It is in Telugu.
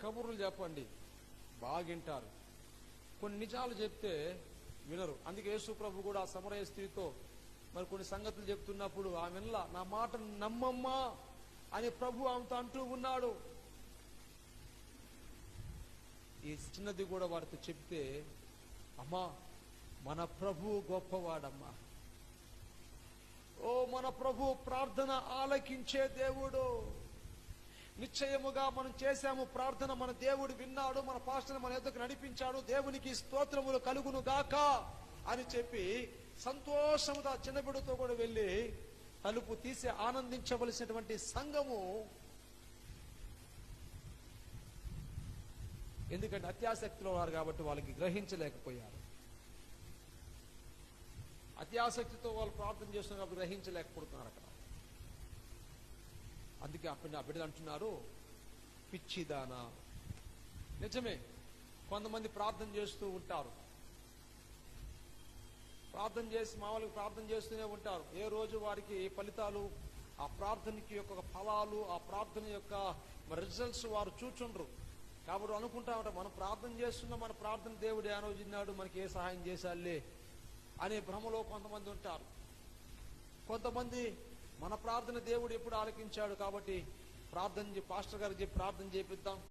కబుర్లు చెప్పండి, బాగింటారు. కొన్ని నిజాలు చెప్తే వినరు. అందుకే యేసు ప్రభు కూడా ఆ సమరయ స్త్రీతో మరి కొన్ని సంగతులు చెప్తున్నప్పుడు ఆమె నా మాట నమ్మమ్మా అని ప్రభు ఆమెతో అంటూ ఉన్నాడు. ఈ చిన్నది కూడా వారితో చెప్తే, అమ్మా మన ప్రభు గొప్పవాడమ్మా, ఓ మన ప్రభు ప్రార్థన ఆలకించే దేవుడు, నిశ్చయముగా మనం చేశాము ప్రార్థన, మన దేవుడు విన్నాడు, మన పాస్టర్ మన ఎదుకు నడిపించాడు, దేవునికి స్తోత్రములు కలుగును గాక అని చెప్పి సంతోషముగా చిన్నబిడ్డతో కూడా వెళ్ళి తలుపు తీసి ఆనందించవలసినటువంటి సంఘము. ఎందుకంటే అత్యాసక్తిలో ఉన్నారు కాబట్టి వాళ్ళకి గ్రహించలేకపోయారు. అత్యాసక్తితో వాళ్ళు ప్రార్థన చేస్తున్నప్పుడు గ్రహించలేకపోతున్నారు అక్కడ. అందుకే అప్పుడు ఆ బిడ్డలు అంటున్నారు, పిచ్చిదానా. నిజమే, కొంతమంది ప్రార్థన చేస్తూ ఉంటారు, ప్రార్థన చేసి మామూలుగా ప్రార్థన చేస్తూనే ఉంటారు. ఏ రోజు వారికి ఫలితాలు, ఆ ప్రార్థనకి యొక్క ఫలాలు, ఆ ప్రార్థన యొక్క రిజల్ట్స్ వారు చూచుండ్రు. కాబట్టి అనుకుంటా ఉంటారు, మనం ప్రార్థన చేస్తున్నాం, మన ప్రార్థన దేవుడు ఏ రోజు విన్నాడు, మనకి ఏ సహాయం చేశాలే అనే భ్రమలో కొంతమంది ఉంటారు. కొంతమంది మన ప్రార్థన దేవుడు ఎప్పుడు ఆలకించాడు కాబట్టి పాస్టర్ గారికి చెప్పి ప్రార్థన చేపిద్దాం,